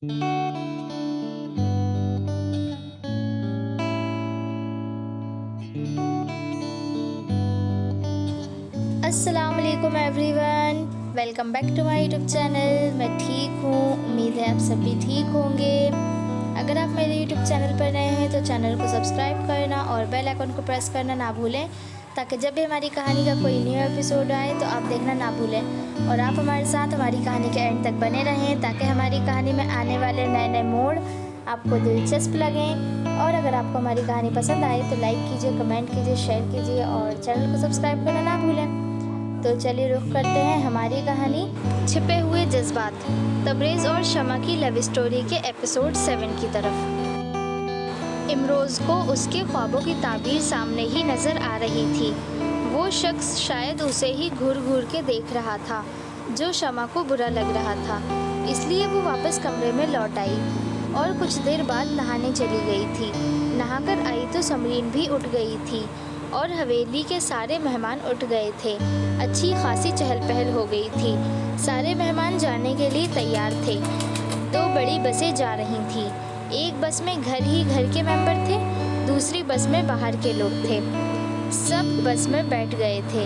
अस्सलाम वालेकुम everyone, welcome back to my YouTube channel. मैं ठीक हूँ, उम्मीद है आप सब भी ठीक होंगे। अगर आप मेरे यूट्यूब चैनल पर नए हैं तो चैनल को सब्सक्राइब करना और बेल आइकन को प्रेस करना ना भूलें, ताकि जब भी हमारी कहानी का कोई न्यू एपिसोड आए तो आप देखना ना भूलें। और आप हमारे साथ हमारी कहानी के एंड तक बने रहें, ताकि हमारी कहानी में आने वाले नए नए मोड़ आपको दिलचस्प लगें। और अगर आपको हमारी कहानी पसंद आए तो लाइक कीजिए, कमेंट कीजिए, शेयर कीजिए और चैनल को सब्सक्राइब करना ना भूलें। तो चलिए रुख करते हैं हमारी कहानी छिपे हुए जज्बात, तबरेज़ और शमा की लव स्टोरी के एपिसोड 7 की तरफ। इमरोज़ को उसके ख्वाबों की ताबीर सामने ही नज़र आ रही थी। वो शख्स शायद उसे ही घूर घूर के देख रहा था, जो शमा को बुरा लग रहा था। इसलिए वो वापस कमरे में लौट आई और कुछ देर बाद नहाने चली गई थी। नहाकर आई तो समरीन भी उठ गई थी और हवेली के सारे मेहमान उठ गए थे। अच्छी खासी चहल पहल हो गई थी। सारे मेहमान जाने के लिए तैयार थे। 2 बड़ी बसें जा रही थीं। एक बस में घर के मेंबर थे, दूसरी बस में बाहर के लोग थे। सब बस में बैठ गए थे।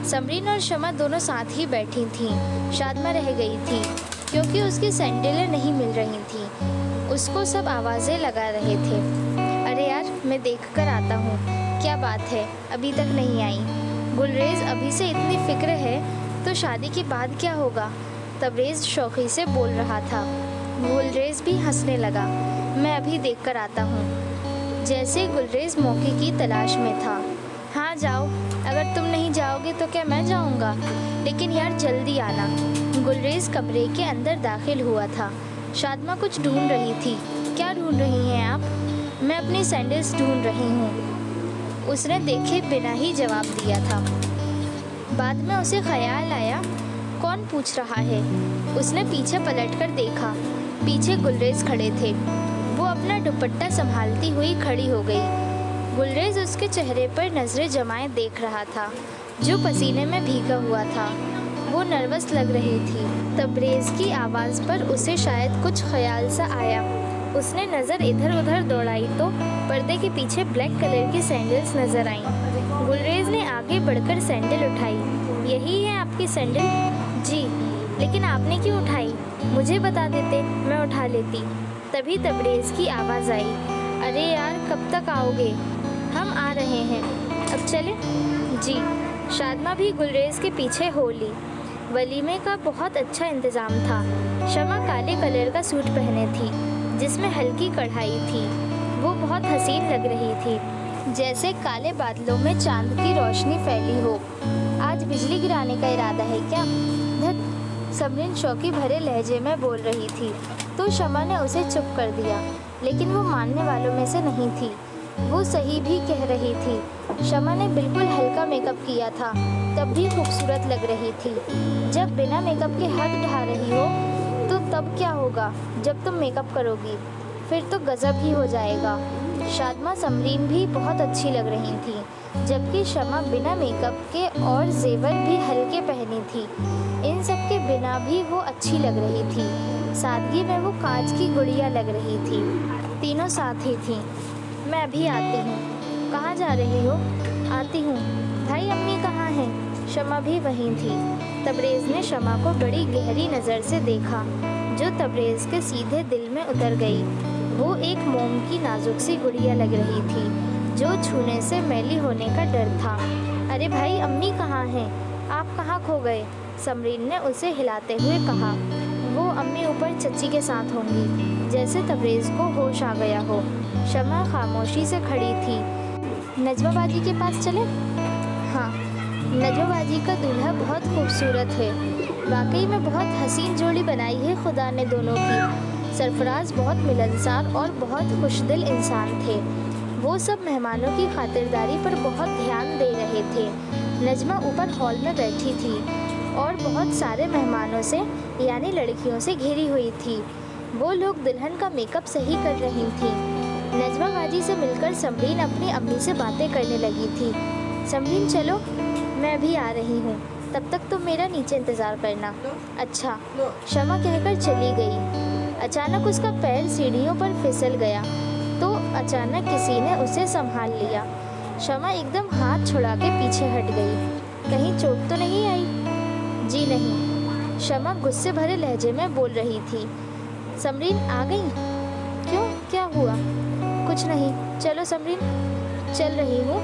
समरीन और शमा दोनों साथ ही बैठी थीं। शादमा रह गई थी क्योंकि उसकी सैंडलें नहीं मिल रही थीं। उसको सब आवाज़ें लगा रहे थे, अरे यार मैं देख कर आता हूँ, क्या बात है अभी तक नहीं आई। गुलरेज़ अभी से इतनी फिक्र है तो शादी के बाद क्या होगा। तबरेज़ शौक़ी से बोल रहा था। गुलरेज़ भी हंसने लगा, मैं अभी देख कर आता हूँ। जैसे गुलरेज़ मौके की तलाश में था। हाँ जाओ, अगर तुम नहीं जाओगे तो क्या मैं जाऊँगा, लेकिन यार जल्दी आना। गुलरेज़ कमरे के अंदर दाखिल हुआ था। शादमा कुछ ढूंढ रही थी। क्या ढूंढ रही हैं आप? मैं अपनी सैंडल्स ढूंढ रही हूँ, उसने देखे बिना ही जवाब दिया था। बाद में उसे ख्याल आया, कौन पूछ रहा है। उसने पीछे पलटकर देखा। पीछे गुलरेज़ खड़े थे। वो अपना दुपट्टा संभालती हुई खड़ी हो गई। गुलरेज़ उसके चेहरे पर नज़रें जमाए देख रहा था, जो पसीने में भीगा हुआ था। वो नर्वस लग रही थी। तबरेज़ की आवाज़ पर उसे शायद कुछ ख्याल सा आया। उसने नज़र इधर उधर दौड़ाई तो पर्दे के पीछे ब्लैक कलर की सैंडल्स नज़र आईं। गुलरेज़ ने आगे बढ़कर सैंडल उठाई। यही है आपकी सैंडल? जी, लेकिन आपने क्यों उठाई? मुझे बता देते, मैं उठा लेती। तभी तबरेज़ की आवाज़ आई, अरे यार कब तक आओगे? हम आ रहे हैं, अब चलें? जी। शादमा भी गुलरेज़ के पीछे हो ली। वलीमे का बहुत अच्छा इंतज़ाम था। शमा काले कलर का सूट पहने थी, जिसमें हल्की कढ़ाई थी। वो बहुत हसीन लग रही थी, जैसे काले बादलों में चांद की रोशनी फैली हो। आज बिजली गिराने का इरादा है क्या? धत, समरीन शौकी भरे लहजे में बोल रही थी, तो शमा ने उसे चुप कर दिया। लेकिन वो मानने वालों में से नहीं थी। वो सही भी कह रही थी। शमा ने बिल्कुल हल्का मेकअप किया था, तब भी खूबसूरत लग रही थी। जब बिना मेकअप के हद ढा रही हो तो तब क्या होगा जब तुम मेकअप करोगी? फिर तो गजब ही हो जाएगा। शादमा समरीन भी बहुत अच्छी लग रही थी, जबकि शमा बिना मेकअप के और जेवर भी हल्के पहनी थी। इन सब के बिना भी वो अच्छी लग रही थी। सादगी में वो कांच की गुड़िया लग रही थी। तीनों साथ ही थीं। मैं अभी आती हूँ। कहाँ जा रही हो? आती हूँ। भाई अम्मी कहाँ हैं? शमा भी वहीं थी। तबरेज़ ने शमा को बड़ी गहरी नज़र से देखा, जो तबरेज़ के सीधे दिल में उतर गई। वो एक मोम की नाजुक सी गुड़िया लग रही थी, जो छूने से मैली होने का डर था। अरे भाई अम्मी कहाँ हैं? आप कहाँ खो गए? समरीन ने उसे हिलाते हुए कहा। वो अम्मी ऊपर चच्ची के साथ होंगी। जैसे तबरेज़ को होश आ गया हो। शमा खामोशी से खड़ी थी। नजमा बाजी के पास चले? हाँ, नजमा बाजी का दूल्हा बहुत खूबसूरत है। वाकई में बहुत हसीन जोड़ी बनाई है खुदा ने दोनों की। सरफराज बहुत मिलनसार और बहुत खुशदिल इंसान थे। वो सब मेहमानों की खातिरदारी पर बहुत ध्यान दे रहे थे। नजमा ऊपर हॉल में बैठी थी और बहुत सारे मेहमानों से यानी लड़कियों से घिरी हुई थी। वो लोग दुल्हन का मेकअप सही कर रही थी। नजमा बाजी से मिलकर समरीन अपनी अम्मी से बातें करने लगी थी। समरीन चलो, मैं भी आ रही हूँ, तब तक तुम मेरा नीचे इंतज़ार करना। अच्छा, शमा कहकर चली गई। अचानक उसका पैर सीढ़ियों पर फिसल गया तो अचानक किसी ने उसे संभाल लिया। शमा एकदम हाथ छुड़ा के पीछे हट गई। कहीं चोट तो नहीं आई? जी नहीं, शमा गुस्से भरे लहजे में बोल रही थी। समरीन आ गई? क्यों, क्या हुआ? कुछ नहीं, चलो समरीन। चल रही हूँ।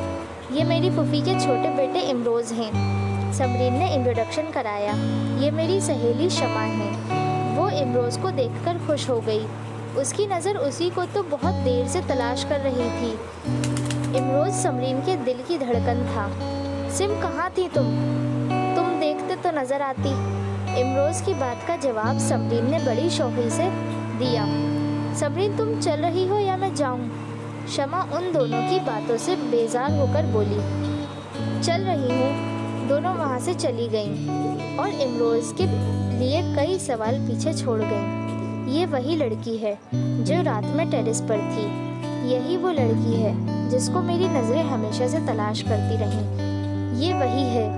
ये मेरी फूफी के छोटे बेटे इमरोज़ हैं। समरीन ने इंट्रोडक्शन कराया। ये मेरी सहेली शमा है। वो इमरोज़ को देखकर खुश हो गई। उसकी नज़र उसी को तो बहुत देर से तलाश कर रही थी। इमरोज़ समरीन के दिल की धड़कन था। सिम कहाँ थी तुम देखते तो नज़र आती। इमरोज़ की बात का जवाब समरीन ने बड़ी शौक़ी से दिया। समरीन तुम चल रही हो या मैं जाऊँ? शमा उन दोनों की बातों से बेजार होकर बोली। चल रही हूँ। दोनों वहाँ से चली गईं और इमरोज़ के लिए कई सवाल पीछे छोड़ गईं। ये वही लड़की है जो रात में टेरेस पर थी। यही वो लड़की है जिसको मेरी नज़रें हमेशा से तलाश करती रहीं। ये वही है।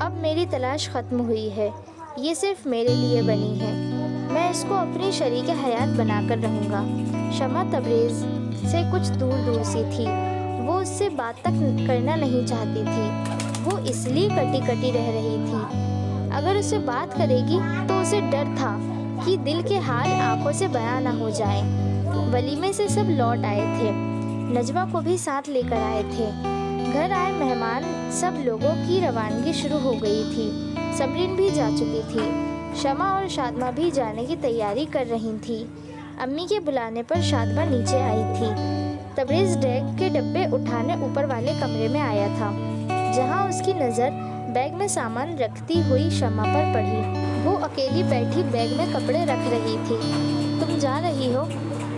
अब मेरी तलाश ख़त्म हुई है। ये सिर्फ मेरे लिए बनी है। मैं इसको अपनी शरीके हयात बनाकर रहूँगा। शमा तबरेज़ से कुछ दूर दूर सी थी। वो उससे बात तक करना नहीं चाहती थी। वो इसलिए कटी कटी रह रही थी। अगर उससे बात करेगी तो उसे डर था कि दिल के हाल आंखों से बयां ना हो जाए। वलीमे से सब लौट आए थे। नजमा को भी साथ लेकर आए थे। घर आए मेहमान सब लोगों की रवानगी शुरू हो गई थी। समरीन भी जा चुकी थी। शमा और शादमा भी जाने की तैयारी कर रही थी। अम्मी के बुलाने पर शादमा नीचे आई थी। तबरेज़ बैग के डब्बे उठाने ऊपर वाले कमरे में आया था, जहां उसकी नज़र बैग में सामान रखती हुई शमा पर पड़ी। वो अकेली बैठी बैग में कपड़े रख रही थी। तुम जा रही हो?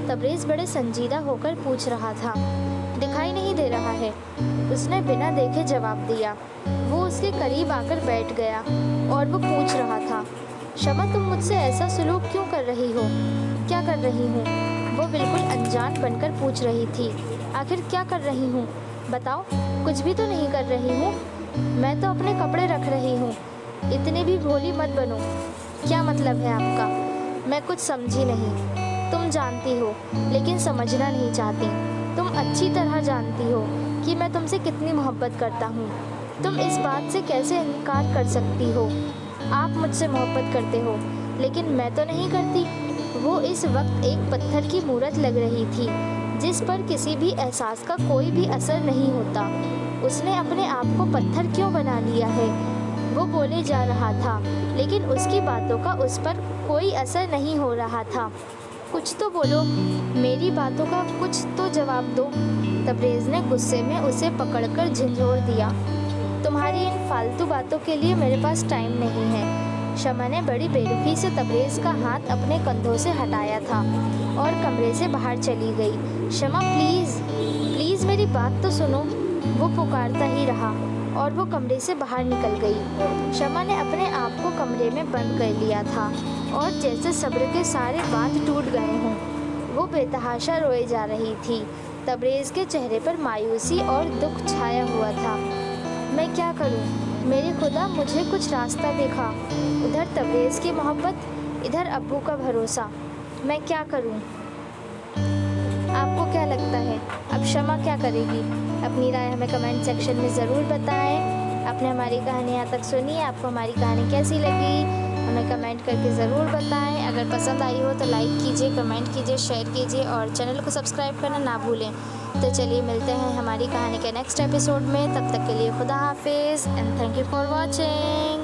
तबरेज़ बड़े संजीदा होकर पूछ रहा था। दिखाई नहीं दे रहा है, उसने बिना देखे जवाब दिया। वो उसके करीब आकर बैठ गया और वो पूछ रहा था, शमा तुम मुझसे ऐसा सलूक क्यों कर रही हो? क्या कर रही हूँ? वो बिल्कुल अनजान बनकर पूछ रही थी। आखिर क्या कर रही हूँ? बताओ। कुछ भी तो नहीं कर रही हूँ। मैं तो अपने कपड़े रख रही हूँ। इतनी भी भोली मत बनो। क्या मतलब है आपका? मैं कुछ समझी नहीं। तुम जानती हो लेकिन समझना नहीं चाहती। तुम अच्छी तरह जानती हो कि मैं तुमसे कितनी मोहब्बत करता हूँ। तुम इस बात से कैसे इनकार कर सकती हो? आप मुझसे मोहब्बत करते हो लेकिन मैं तो नहीं करती। वो इस वक्त एक पत्थर की मूरत लग रही थी जिस पर किसी भी एहसास का कोई भी असर नहीं होता। उसने अपने आप को पत्थर क्यों बना लिया है? वो बोले जा रहा था लेकिन उसकी बातों का उस पर कोई असर नहीं हो रहा था। कुछ तो बोलो, मेरी बातों का कुछ तो जवाब दो। तबरेज़ ने गुस्से में उसे पकड़कर झंझोड़ दिया। तुम्हारी इन फालतू बातों के लिए मेरे पास टाइम नहीं है। शमा ने बड़ी बेरुखी से तबरेज़ का हाथ अपने कंधों से हटाया था और कमरे से बाहर चली गई। शमा प्लीज़ प्लीज़ मेरी बात तो सुनो। वो पुकारता ही रहा और वो कमरे से बाहर निकल गई। शमा ने अपने आप को कमरे में बंद कर लिया था और जैसे सब्र के सारे बांध टूट गए हों। वो बेतहाशा रोए जा रही थी। तबरेज़ के चेहरे पर मायूसी और दुख छाया हुआ था। मैं क्या करूं? मेरे खुदा, मुझे कुछ रास्ता दिखा। उधर तबरेज़ की मोहब्बत, इधर अब्बू का भरोसा। मैं क्या करूं? आपको क्या लगता है अब शमा क्या करेगी? अपनी राय हमें कमेंट सेक्शन में ज़रूर बताएं। आपने हमारी कहानी यहाँ तक सुनी, आपको हमारी कहानी कैसी लगी हमें कमेंट करके ज़रूर बताएं। अगर पसंद आई हो तो लाइक कीजिए, कमेंट कीजिए, शेयर कीजिए और चैनल को सब्सक्राइब करना ना भूलें। तो चलिए मिलते हैं हमारी कहानी के नेक्स्ट एपिसोड में। तब तक के लिए खुदा हाफिज़ and thank you for watching.